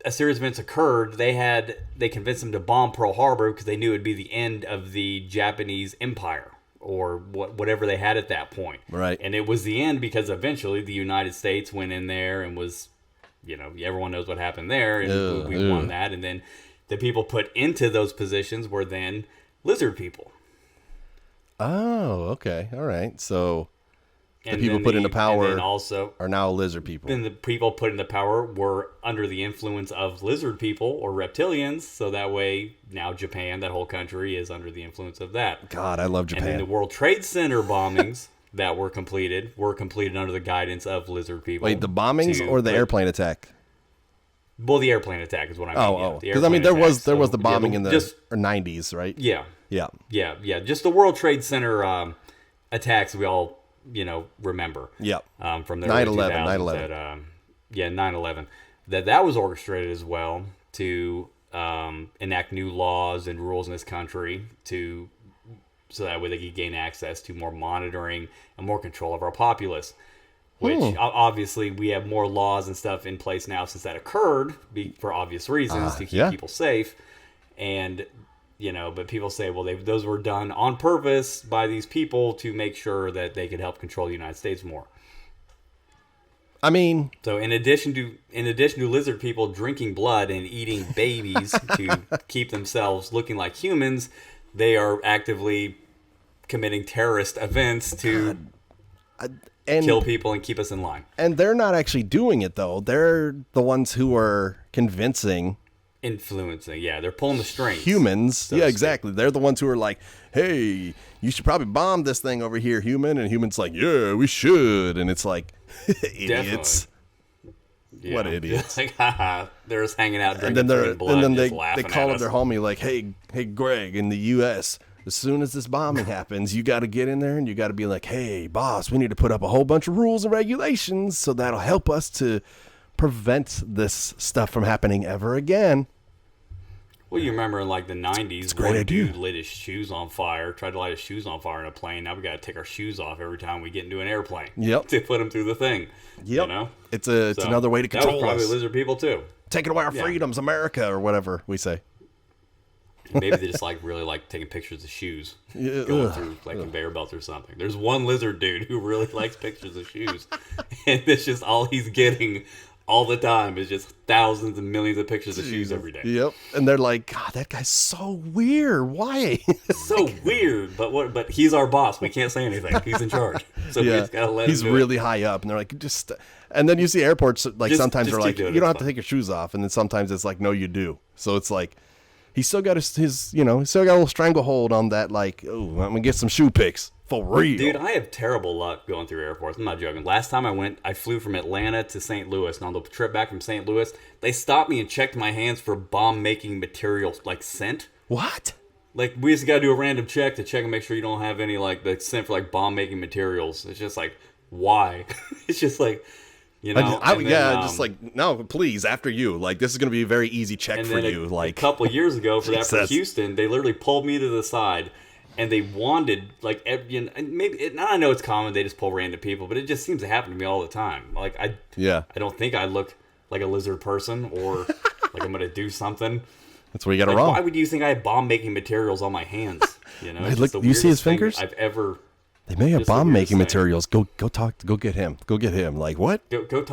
a series of events occurred. They convinced them to bomb Pearl Harbor because they knew it would be the end of the Japanese Empire, or whatever they had at that point. Right. And it was the end because eventually the United States went in there and was, everyone knows what happened there, and we won that. And then the people put into those positions were then lizard people. Oh, okay. All right. So the people put into power are now lizard people. Then the people put into power were under the influence of lizard people or reptilians. So that way, now Japan, that whole country, is under the influence of that. God, I love Japan. And then the World Trade Center bombings that were completed under the guidance of lizard people. Wait, the bombings or the airplane attack? Well, the airplane attack is what I mean. Because I mean, there was the bombing in the 90s, right? Yeah. Yeah. Just the World Trade Center attacks we all remember. Yeah. From the 9/11. 9/11. That was orchestrated as well to enact new laws and rules in this country so that way they could gain access to more monitoring and more control of our populace. Which obviously we have more laws and stuff in place now since that occurred for obvious reasons to keep people safe. And, but people say, well, those were done on purpose by these people to make sure that they could help control the United States more. I mean, so in addition to lizard people drinking blood and eating babies to keep themselves looking like humans, they are actively committing terrorist events to kill people and keep us in line. And they're not actually doing it, though. They're the ones who are influencing. Yeah, they're pulling the strings. Humans. So yeah, exactly. They're the ones who are like, hey, you should probably bomb this thing over here, human. And humans like, yeah, we should. And it's like, idiots. Yeah. What idiots. Like, haha, they're just hanging out drinking blood and then just they laughing call at up their homie like, hey, Greg, in the U.S., as soon as this bombing happens, you got to get in there and you got to be like, hey, boss, we need to put up a whole bunch of rules and regulations so that'll help us to prevent this stuff from happening ever again. Well, you remember in like the 90s, one dude lit his shoes on fire, tried to light his shoes on fire in a plane. Now we got to take our shoes off every time we get into an airplane. Yep. To put them through the thing. Yep. It's another way to control us. That was probably lizard people too. Taking away our freedoms, America, or whatever we say. Maybe they just really like taking pictures of shoes going through like conveyor belts or something. There's one lizard dude who really likes pictures of shoes, and it's just all he's getting all the time is just thousands and millions of pictures of shoes every day. Yep, and they're like, God, that guy's so weird. Why? So weird, but he's our boss. We can't say anything. He's in charge, so we just gotta let him. He's really high up, and they're like, just. And then you see airports like sometimes they're like, you don't have to take your shoes off, and then sometimes it's like, no, you do. So it's like. He's still got his he's still got a little stranglehold on that, like, oh, I'm going to get some shoe pics. For real. Dude, I have terrible luck going through airports. I'm not joking. Last time I flew from Atlanta to St. Louis, and on the trip back from St. Louis, they stopped me and checked my hands for bomb-making materials, like scent. What? Like, we just got to do a random check and make sure you don't have any, like, the scent for, like, bomb-making materials. It's just like, why? It's just like... just like, no, please, after you. Like, this is going to be a very easy check for you. Like a couple of years ago for Houston, they literally pulled me to the side and they wanted, like, I know it's common, they just pull random people, but it just seems to happen to me all the time. Like, I don't think I look like a lizard person or like I'm going to do something. That's where you got it wrong. Why would you think I have bomb-making materials on my hands? You know, hey, look, you see his fingers? I've ever... They may have bomb-making materials. Go get him. Go get him. Like, what? Go get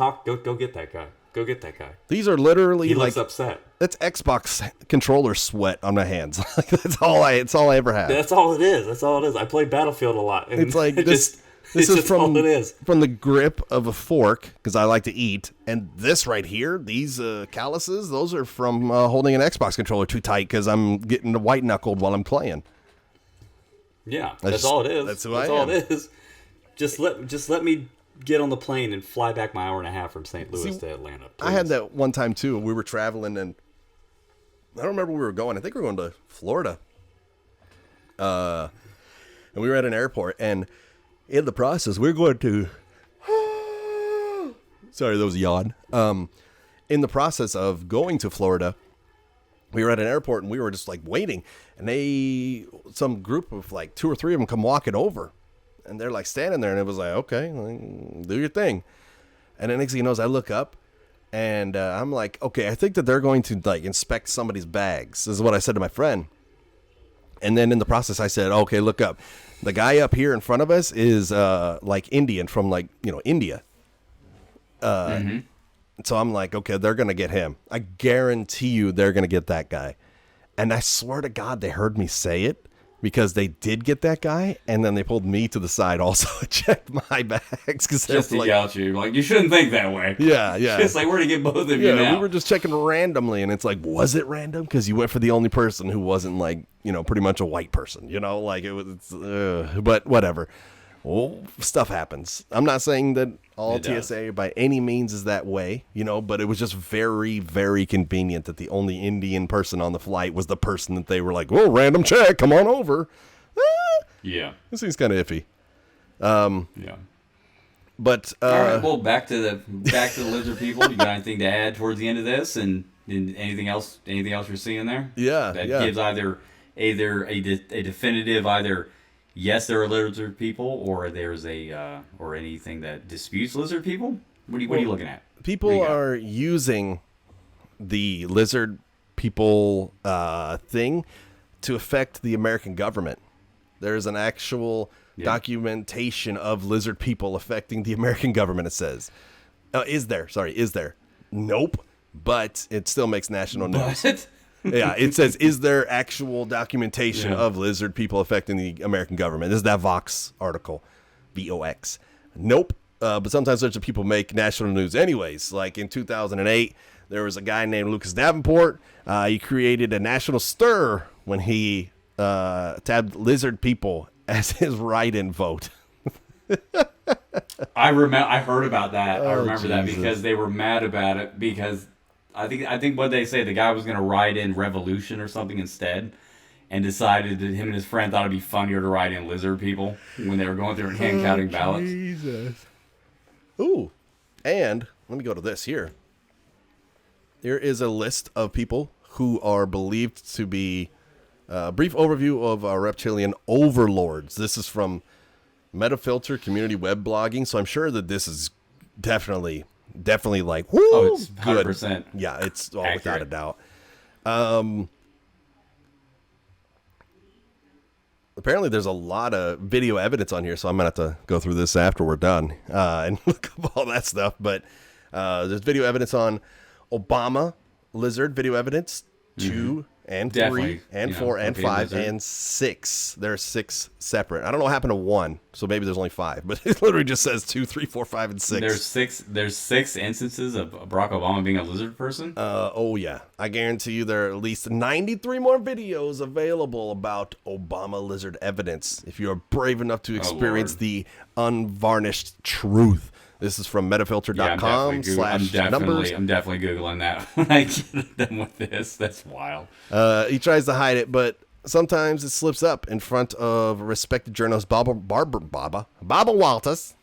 that guy. Go get that guy. These are literally he looks upset. That's Xbox controller sweat on my hands. Like, that's all I ever have. That's all it is. I play Battlefield a lot. It's like this is from the grip of a fork, because I like to eat. And this right here, these calluses, those are from holding an Xbox controller too tight because I'm getting white-knuckled while I'm playing. Yeah, that's all it is. That's all it is. Just let me get on the plane and fly back my hour and a half from St. Louis to Atlanta. Please. I had that one time too. We were traveling, and I don't remember where we were going. I think we were going to Florida. And we were at an airport, and in the process, we were going to. Sorry, that was a yawn. In the process of going to Florida, we were at an airport, and we were just like waiting, and some group of like 2 or 3 of them come walking over, and they're like standing there, and it was like, okay, do your thing. And then next thing you know, I look up, and I'm like, okay, I think that they're going to like inspect somebody's bags. This is what I said to my friend. And then in the process, I said, okay, look up. The guy up here in front of us is like Indian from like, India. So I'm like, okay, they're going to get him. I guarantee you they're going to get that guy. And I swear to God, they heard me say it, because they did get that guy. And then they pulled me to the side also and checked my bags. Just to gouge you. Like, you shouldn't think that way. Yeah. Just like, we're going to get both of you now. We were just checking randomly. And it's like, was it random? Because you went for the only person who wasn't like, pretty much a white person, like it was, but whatever. well, stuff happens. I'm not saying that all It does. TSA by any means is that way, but it was just very, very convenient that the only Indian person on the flight was the person that they were like, "Well, random check, come on over." Yeah. This seems kind of iffy. Yeah. But All right. Well, back to the lizard people. You got anything to add towards the end of this, and anything else? Anything else you're seeing there? Yeah, That yeah. gives either a definitive yes, there are lizard people, or there's or anything that disputes lizard people. What are you looking at? people are using the lizard people thing to affect the American government. There's an actual documentation of lizard people affecting the American government, it says. Is there? Nope. But it still makes national news. What? Yeah, it says, is there actual documentation of lizard people affecting the American government? This is that Vox article, VOX. Nope. But sometimes lizard people make national news anyways. Like in 2008, there was a guy named Lucas Davenport. He created a national stir when he tabbed lizard people as his write-in vote. I heard about that. I remember that Jesus. because they were mad about it because I think what they say, the guy was going to write in revolution or something instead, and decided that him and his friend thought it'd be funnier to write in lizard people when they were going through and hand counting ballots. Jesus. Ooh, and let me go to this here. There is a list of people who are believed to be a brief overview of reptilian overlords. This is from Metafilter community web blogging, so I'm sure that this is definitely like, whoo, Oh, it's good. 100% Yeah, it's all accurate. without a doubt. Apparently there's a lot of video evidence on here, so I'm going to have to go through this after we're done and look up all that stuff. But there's video evidence on Obama lizard video evidence, 2 and 3 Definitely, and 4 and okay, 5 lizard. and 6. There are 6 separate. I don't know what happened to 1, so maybe there's only 5. But it literally just says 2, 3, 4, 5, and 6. There's 6 instances of Barack Obama being a lizard person. Oh, yeah. I guarantee you there are at least 93 more videos available about Obama lizard evidence if you're brave enough to experience Lord. the unvarnished truth. This is from metafilter.com I'm /numbers. definitely Googling that when I get done with this. That's wild. He tries to hide it, but sometimes it slips up in front of respected journalist Barbara Walters.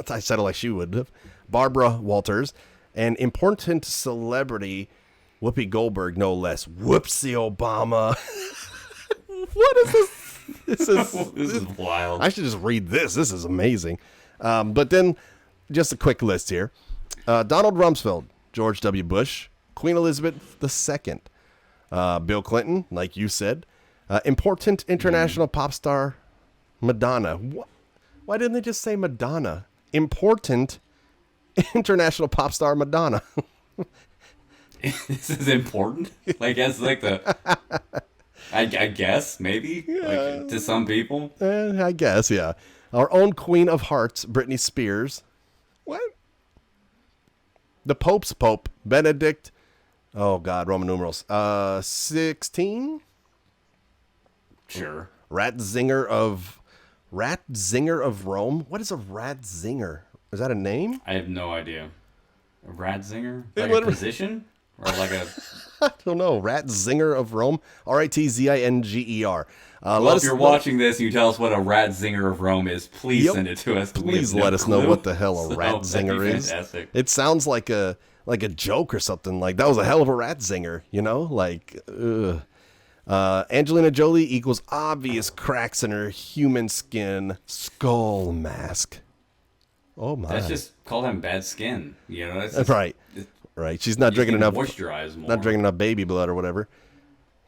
I said it like she would have. Barbara Walters, an important celebrity, Whoopi Goldberg, no less. Whoopsie Obama. What is this? This This is wild. I should just read this. This is amazing. But then, just a quick list here. Donald Rumsfeld, George W. Bush, Queen Elizabeth II, Bill Clinton, like you said, important international pop star Madonna. Why didn't they just say Madonna? Important international pop star Madonna. This is important. Like that's like the. I guess maybe like, to some people. I guess, yeah. Our own Queen of Hearts, Britney Spears. What? The Pope's Pope, Benedict. Oh, God, Roman numerals. 16? Sure. Ratzinger of Rome? What is a Ratzinger? Is that a name? I have no idea. A Ratzinger? It Like a literally- position? Or like a. I don't know. Ratzinger of Rome? Ratzinger. Well, if you're watching this and you tell us what a Ratzinger of Rome is, please Yep. send it to us. We Please have no let us know clue. what the hell a So, Ratzinger that'd be is. fantastic. It sounds like a joke or something. Like, that was a hell of a Ratzinger, you know? Like, ugh. Angelina Jolie equals obvious cracks in her human skin skull mask. Oh, my. That's just call them bad skin. You know, that's just, Right. Right. She's not you drinking need to enough. moisturize more. Not drinking enough baby blood or whatever.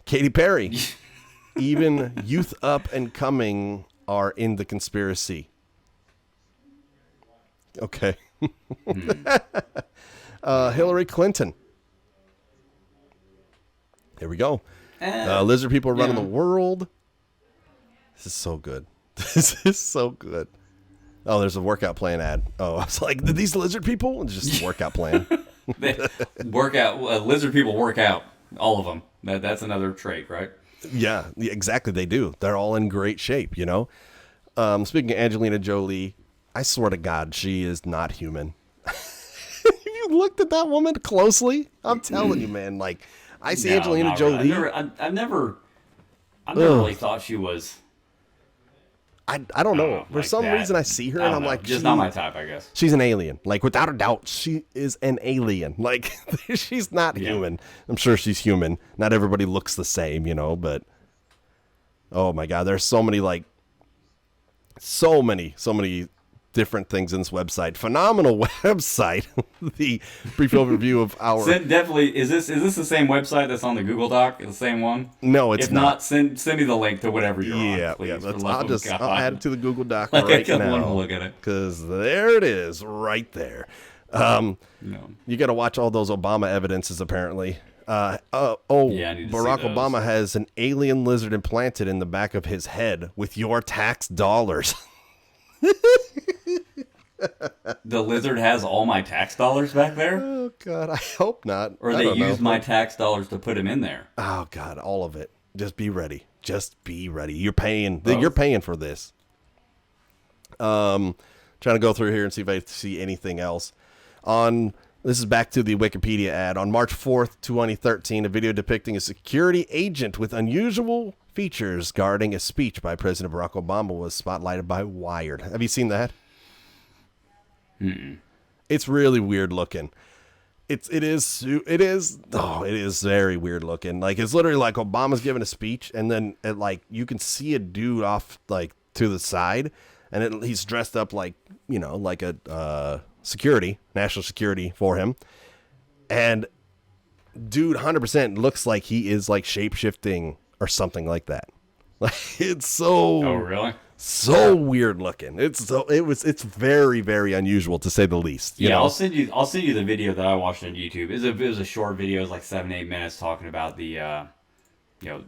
Katy Perry. Even youth up and coming are in the conspiracy. Okay. Hillary Clinton. Here we go. Lizard people are running the world. This is so good. This is so good. Oh, there's a workout plan ad. Oh, I was like, these lizard people? It's just a workout plan. They work out. Lizard people work out. All of them. That's another trait, right? Yeah, exactly. They do. They're all in great shape, you know. Speaking of Angelina Jolie, I swear to God, she is not human. You looked at that woman closely? I'm telling you, man. Like, I see Angelina Jolie. Really. I've never really thought she was. I don't know. For some reason, I see her and I'm like, just not my type, I guess. She's an alien. Like, without a doubt, she is an alien. Like, she's not human. I'm sure she's human. Not everybody looks the same, but oh my God, there's so many different things in this website. Phenomenal website. The brief overview of our. Definitely, is this the same website that's on the Google Doc? The same one? No, it's not. If not, send me the link to whatever you're on. Please, I'll add it to the Google Doc right right now. I want to look at it because there it is, right there. You got to watch all those Obama evidences apparently. Barack Obama has an alien lizard implanted in the back of his head with your tax dollars. The lizard has all my tax dollars back there? Oh, God, I hope not. Or they used my tax dollars to put him in there. Oh, God, all of it. Just be ready. You're paying. You're paying for this. Trying to go through here and see if I see anything else. This is back to the Wikipedia ad. On March 4th, 2013, a video depicting a security agent with unusual features guarding a speech by President Barack Obama was spotlighted by Wired. Have you seen that? Mm-mm. It's really weird looking. It is very weird looking. Like, it's literally like Obama's giving a speech, and then you can see a dude off to the side, and he's dressed up like a national security for him, and dude 100% looks like he is like shape-shifting or something like that. Like, it's so. Oh, really? So weird looking. It's very, very unusual to say the least. You know? I'll send you the video that I watched on YouTube. It was a short video. It was like 7-8 minutes talking about the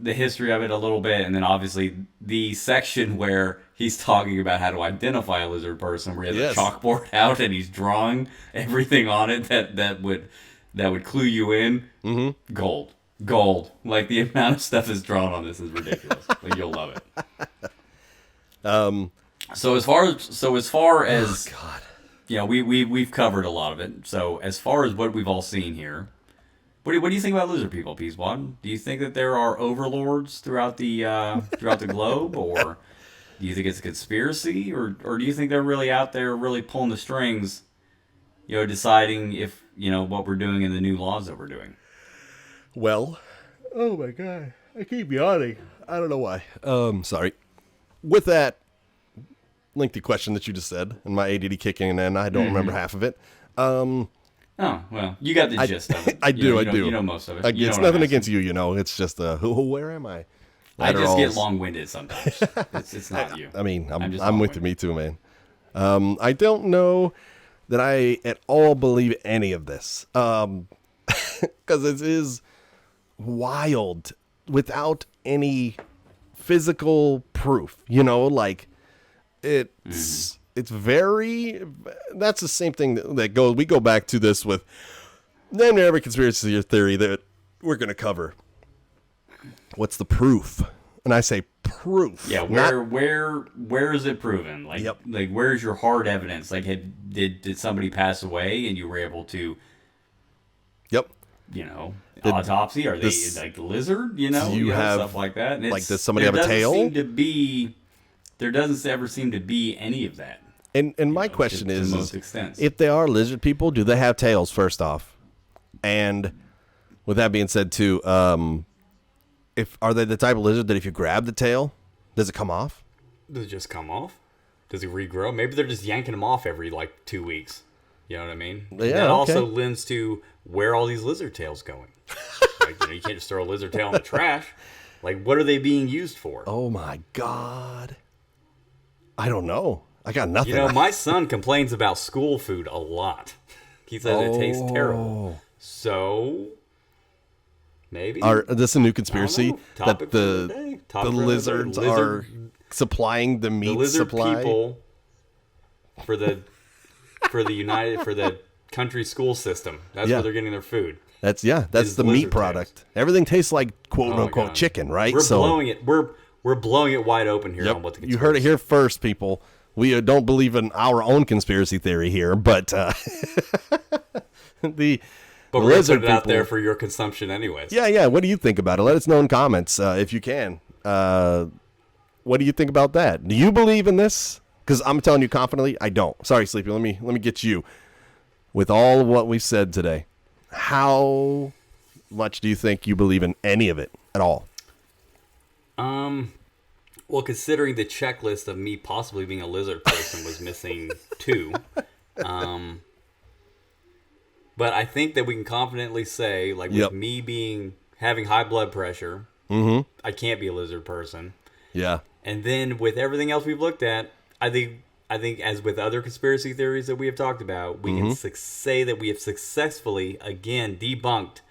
the history of it a little bit, and then obviously the section where he's talking about how to identify a lizard person, where he has a chalkboard out and he's drawing everything on it that would clue you in. Mm-hmm. Gold. Like, the amount of stuff that's drawn on this is ridiculous. Like, you'll love it. So as far as God. We've covered a lot of it. So as far as what we've all seen here, what do you think about lizard people, Peaswad? Do you think that there are overlords throughout the globe, or do you think it's a conspiracy, or do you think they're really out there really pulling the strings, deciding if what we're doing and the new laws that we're doing? Well, oh my God, I keep yawning. I don't know why. Sorry. With that lengthy question that you just said, and my ADD kicking in, and I don't remember half of it. Oh, well, you got the gist of it. I do. You know most of it. It's nothing against you, It's just, where am I? I just get long-winded sometimes. It's not you. I mean, I'm with me too, man. I don't know that I at all believe any of this. Because it is wild without any physical proof, it's very, that's the same thing we go back to this with name every conspiracy theory that we're going to cover. What's the proof? And I say proof. Yeah. Where is it proven? Like, where's your hard evidence? Like, did somebody pass away and you were able to, autopsy? Are they like the lizard? You have stuff like that. And does somebody have a tail? There doesn't ever seem to be any of that. And my question is, to most extent, if they are lizard people, do they have tails? First off, and with that being said, too, are they the type of lizard that if you grab the tail, does it come off? Does it just come off? Does it regrow? Maybe they're just yanking them off every 2 weeks. You know what I mean? Yeah, that also lends to where all these lizard tails going. You can't just throw a lizard tail in the trash. Like, what are they being used for? Oh my God. I don't know. I got nothing. My son complains about school food a lot. He says it tastes terrible. So, maybe. Is this a new conspiracy that the lizards are supplying the meat supply? The lizard people for the country school system. That's where they're getting their food. That's the meat product. Tails. Everything tastes like quote unquote chicken, right? We're blowing it. we're blowing it wide open here on what the conspiracy. You heard it here first, people. We don't believe in our own conspiracy theory here, but the But we're lizard putting it out people, there for your consumption anyways. Yeah. What do you think about it? Let us know in comments if you can. What do you think about that? Do you believe in this? Because I'm telling you confidently, I don't. Sorry, Sleepy. Let me get you. With all of what we've said today, how much do you think you believe in any of it at all? Well, considering the checklist of me possibly being a lizard person was missing 2. But I think that we can confidently say, like, with me having high blood pressure, I can't be a lizard person. Yeah. And then with everything else we've looked at, I think as with other conspiracy theories that we have talked about, we can say that we have successfully, again, debunked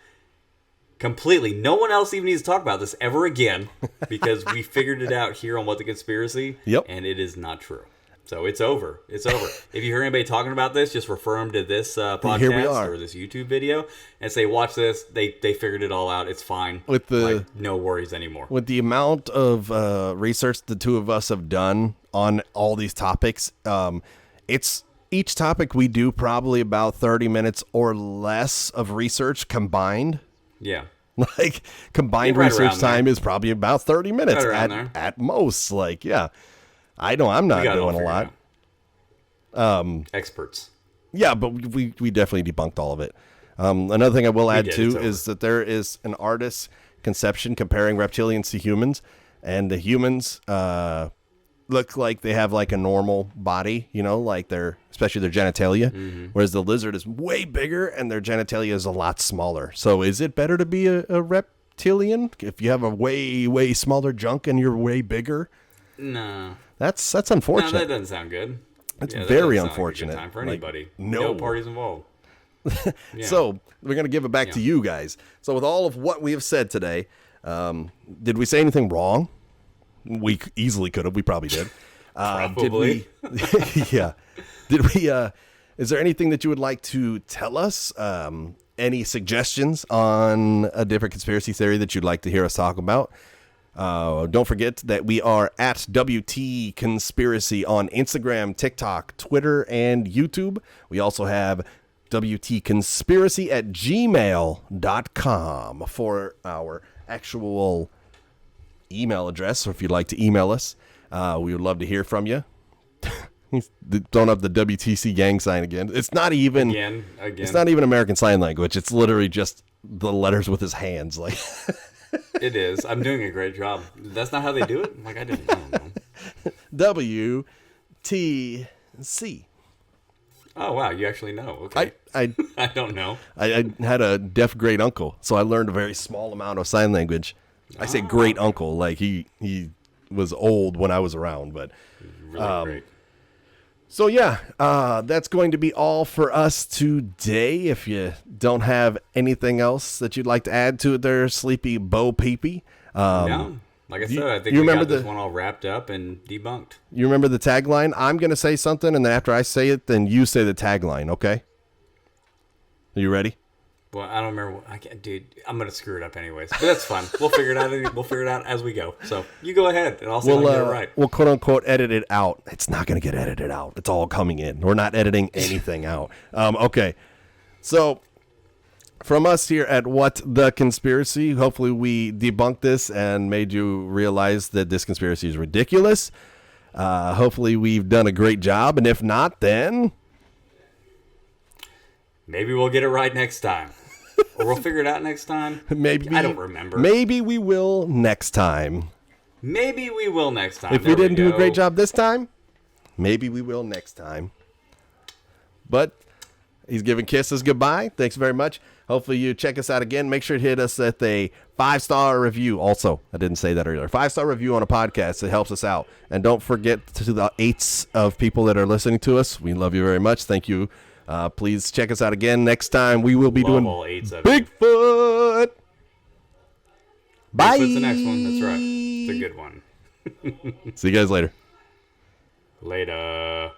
completely. No one else even needs to talk about this ever again because we figured it out here on What the Conspiracy, and it is not true. So it's over. It's over. If you hear anybody talking about this, just refer them to this podcast or this YouTube video and say, watch this. They figured it all out. It's fine. With the no worries anymore. With the amount of research the two of us have done on all these topics, it's each topic we do probably about 30 minutes or less of research combined. Yeah. Like combined research time is probably about 30 minutes at most. Like, yeah. I know I'm not doing a lot. Experts. Yeah, but we definitely debunked all of it. Another thing I will add too is that there is an artist's conception comparing reptilians to humans, and the humans look like they have like a normal body, you know, like especially their genitalia, whereas the lizard is way bigger and their genitalia is a lot smaller. So is it better to be a reptilian if you have a way smaller junk and you're way bigger? No. That's unfortunate. No, that doesn't sound good. It's very unfortunate. Like a good time for anybody. Like, no parties involved. So we're going to give it back to you guys. So with all of what we have said today, did we say anything wrong? We easily could have. We probably did. Probably. Yeah. Did we? Is there anything that you would like to tell us? Any suggestions on a different conspiracy theory that you'd like to hear us talk about? Don't forget that we are at WT Conspiracy on Instagram, TikTok, Twitter, and YouTube. We also have WTConspiracy at gmail.com for our actual email address. So if you'd like to email us, we would love to hear from you. He's throwing up the WTC gang sign again. It's not even again. It's not even American Sign Language. It's literally just the letters with his hands. Like it is. I'm doing a great job. That's not how they do it. Like I don't know. WTC. Oh wow, you actually know. Okay. I don't know. I had a deaf great uncle, so I learned a very small amount of sign language. I say great uncle, like he was old when I was around, but really great. So yeah, that's going to be all for us today. If you don't have anything else that you'd like to add to it there, Sleepy Bo Peepee. No. Like I said, I think we got this one all wrapped up and debunked. You remember the tagline? I'm going to say something, and then after I say it, then you say the tagline, okay? Are you ready? Well, I don't remember. Dude, I'm going to screw it up anyways. But that's fine. We'll figure it out. We'll figure it out as we go. So you go ahead, and I'll see if I get it right. We'll quote-unquote edit it out. It's not going to get edited out. It's all coming in. We're not editing anything out. Okay. So from us here at What the Conspiracy, hopefully we debunked this and made you realize that this conspiracy is ridiculous. Hopefully we've done a great job, and if not, then maybe we'll get it right next time. Or we'll figure it out next time. Maybe I don't remember. Maybe we will next time. Maybe we will next time. If we didn't do a great job this time, maybe we will next time. But he's giving kisses goodbye. Thanks very much. Hopefully you check us out again. Make sure to hit us at a 5-star review. Also, I didn't say that earlier. 5-star review on a podcast. It helps us out. And don't forget to the 8s of people that are listening to us. We love you very much. Thank you. Please check us out again. Next time we will be doing Bigfoot. Bye. Bigfoot's the next one. That's right. It's a good one. See you guys later. Later.